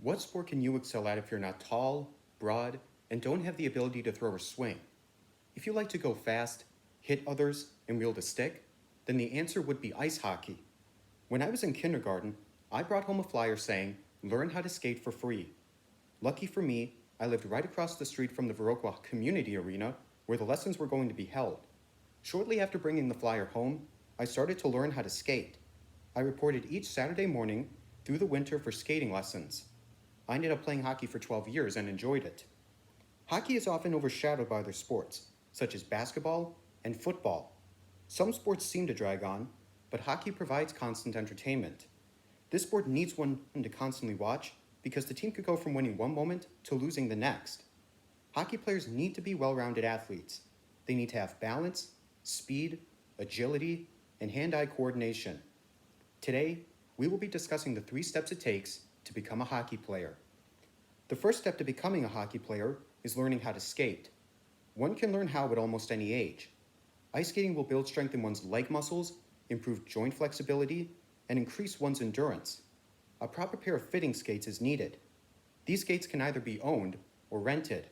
What sport can you excel at if you're not tall, broad, and don't have the ability to throw or swing? If you like to go fast, hit others, and wield a stick, then the answer would be ice hockey. When I was in kindergarten, I brought home a flyer saying, "Learn how to skate for free." Lucky for me, I lived right across the street from the Viroqua Community Arena where the lessons were going to be held. Shortly after bringing the flyer home, I started to learn how to skate. I reported each Saturday morning through the winter for skating lessons. I ended up playing hockey for 12 years and enjoyed it. Hockey is often overshadowed by other sports, such as basketball and football. Some sports seem to drag on, but hockey provides constant entertainment. This sport needs one to constantly watch because the team could go from winning one moment to losing the next. Hockey players need to be well-rounded athletes. They need to have balance, speed, agility, and hand-eye coordination. Today, we will be discussing the 3 steps it takes to become a hockey player. The first step to becoming a hockey player is learning how to skate. One can learn how at almost any age. Ice skating will build strength in one's leg muscles, improve joint flexibility, and increase one's endurance. A proper pair of fitting skates is needed. These skates can either be owned or rented.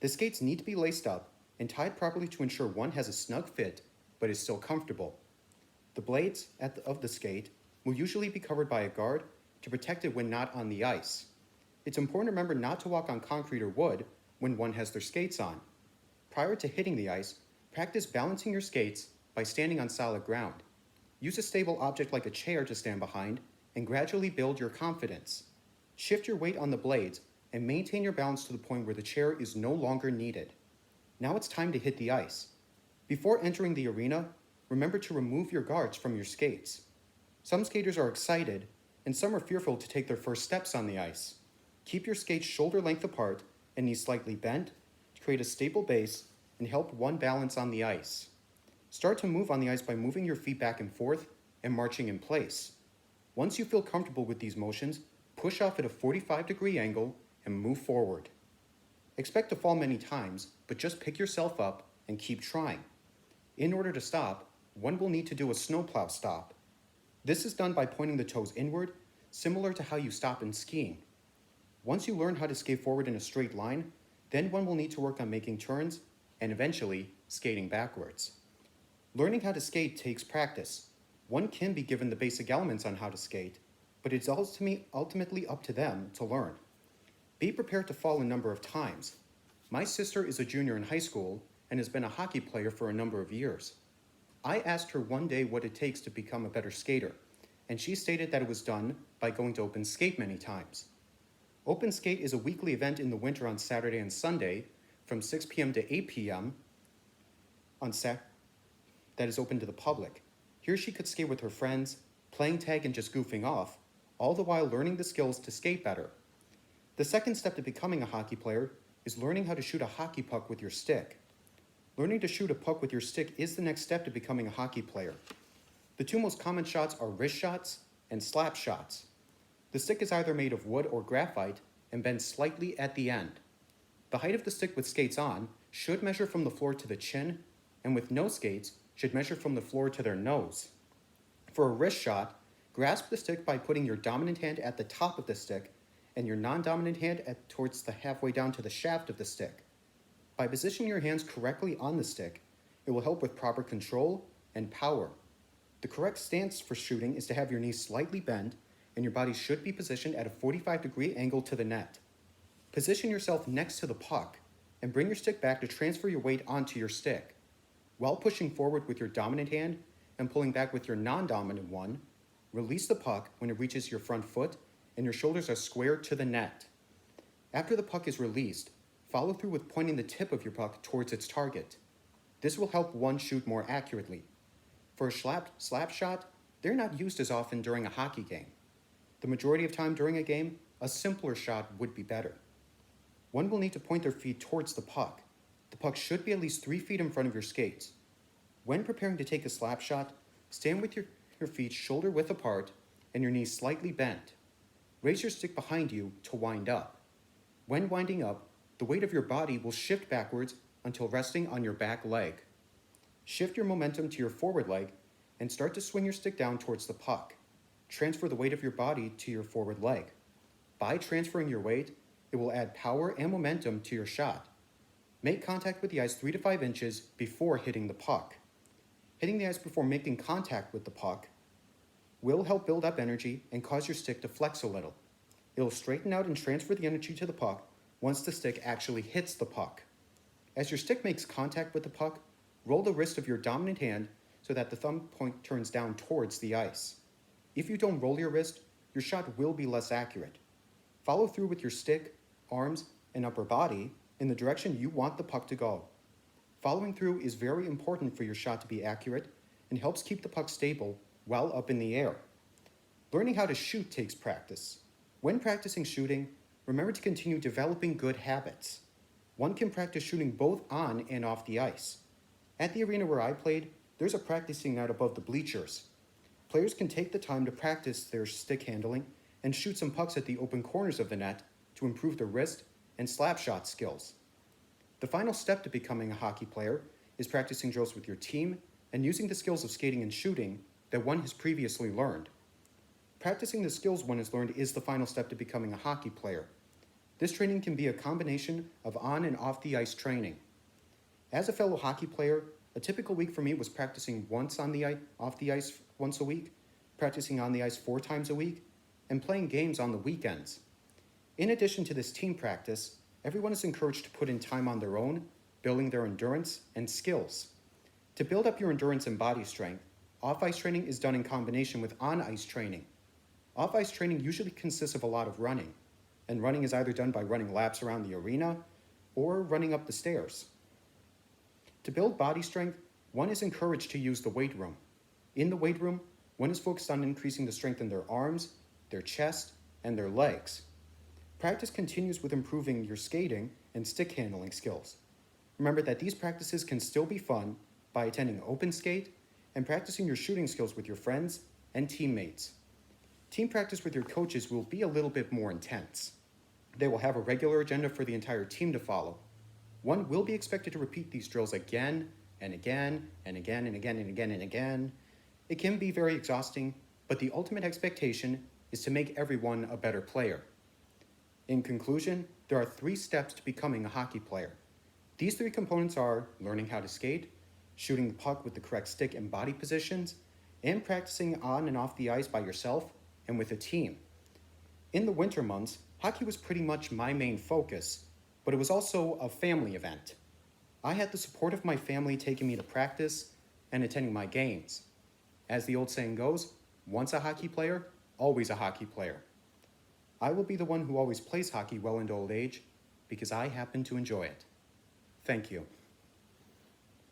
The skates need to be laced up and tied properly to ensure one has a snug fit but is still comfortable. The blades of the skate will usually be covered by a guard to protect it when not on the ice. It's important to remember not to walk on concrete or wood when one has their skates on. Prior to hitting the ice, practice balancing your skates by standing on solid ground. Use a stable object like a chair to stand behind and gradually build your confidence. Shift your weight on the blades and maintain your balance to the point where the chair is no longer needed. Now it's time to hit the ice. Before entering the arena, remember to remove your guards from your skates. Some skaters are excited and some are fearful to take their first steps on the ice. Keep your skates shoulder length apart and knees slightly bent to create a stable base and help one balance on the ice. Start to move on the ice by moving your feet back and forth and marching in place. Once you feel comfortable with these motions, push off at a 45-degree angle and move forward. Expect to fall many times, but just pick yourself up and keep trying. In order to stop, one will need to do a snowplow stop. This is done by pointing the toes inward, similar to how you stop in skiing. Once you learn how to skate forward in a straight line, then one will need to work on making turns and eventually skating backwards. Learning how to skate takes practice. One can be given the basic elements on how to skate, but it's ultimately up to them to learn. Be prepared to fall a number of times. My sister is a junior in high school and has been a hockey player for a number of years. I asked her one day what it takes to become a better skater, and she stated that it was done by going to Open Skate many times. Open Skate is a weekly event in the winter on Saturday and Sunday from 6 p.m. to 8 p.m. That is open to the public. Here she could skate with her friends, playing tag and just goofing off, all the while learning the skills to skate better. The second step to becoming a hockey player is learning how to shoot a hockey puck with your stick. Learning to shoot a puck with your stick is the next step to becoming a hockey player. The 2 most common shots are wrist shots and slap shots. The stick is either made of wood or graphite and bends slightly at the end. The height of the stick with skates on should measure from the floor to the chin, and with no skates should measure from the floor to their nose. For a wrist shot, grasp the stick by putting your dominant hand at the top of the stick and your non-dominant hand towards the halfway down to the shaft of the stick. By positioning your hands correctly on the stick, it will help with proper control and power. The correct stance for shooting is to have your knees slightly bent and your body should be positioned at a 45-degree angle to the net. Position yourself next to the puck and bring your stick back to transfer your weight onto your stick. While pushing forward with your dominant hand and pulling back with your non-dominant one, release the puck when it reaches your front foot and your shoulders are square to the net. After the puck is released, follow through with pointing the tip of your puck towards its target. This will help one shoot more accurately. For a slap shot, they're not used as often during a hockey game. The majority of time during a game, a simpler shot would be better. One will need to point their feet towards the puck. The puck should be at least 3 feet in front of your skates. When preparing to take a slap shot, stand with your feet shoulder width apart and your knees slightly bent. Raise your stick behind you to wind up. When winding up, the weight of your body will shift backwards until resting on your back leg. Shift your momentum to your forward leg and start to swing your stick down towards the puck. Transfer the weight of your body to your forward leg. By transferring your weight, it will add power and momentum to your shot. Make contact with the ice 3 to 5 inches before hitting the puck. Hitting the ice before making contact with the puck will help build up energy and cause your stick to flex a little. It'll straighten out and transfer the energy to the puck once the stick actually hits the puck. As your stick makes contact with the puck, roll the wrist of your dominant hand so that the thumb point turns down towards the ice. If you don't roll your wrist, your shot will be less accurate. Follow through with your stick, arms, and upper body in the direction you want the puck to go. Following through is very important for your shot to be accurate and helps keep the puck stable while up in the air. Learning how to shoot takes practice. When practicing shooting, remember to continue developing good habits. One can practice shooting both on and off the ice. At the arena where I played, there's a practicing net above the bleachers. Players can take the time to practice their stick handling and shoot some pucks at the open corners of the net to improve their wrist and slap shot skills. The final step to becoming a hockey player is practicing drills with your team and using the skills of skating and shooting that one has previously learned. Practicing the skills one has learned is the final step to becoming a hockey player. This training can be a combination of on and off the ice training. As a fellow hockey player, a typical week for me was practicing once off the ice once a week, practicing on the ice 4 times a week, and playing games on the weekends. In addition to this team practice, everyone is encouraged to put in time on their own, building their endurance and skills. To build up your endurance and body strength, off-ice training is done in combination with on-ice training. Off-ice training usually consists of a lot of running, and running is either done by running laps around the arena or running up the stairs. To build body strength, one is encouraged to use the weight room. In the weight room, one is focused on increasing the strength in their arms, their chest, and their legs. Practice continues with improving your skating and stick handling skills. Remember that these practices can still be fun by attending open skate and practicing your shooting skills with your friends and teammates. Team practice with your coaches will be a little bit more intense. They will have a regular agenda for the entire team to follow. One will be expected to repeat these drills again and again and again and again and again and again. It can be very exhausting, but the ultimate expectation is to make everyone a better player. In conclusion, there are 3 steps to becoming a hockey player. These 3 components are learning how to skate, shooting the puck with the correct stick and body positions, and practicing on and off the ice by yourself and with a team. In the winter months, hockey was pretty much my main focus, but it was also a family event. I had the support of my family taking me to practice and attending my games. As the old saying goes, once a hockey player, always a hockey player. I will be the one who always plays hockey well into old age because I happen to enjoy it. Thank you.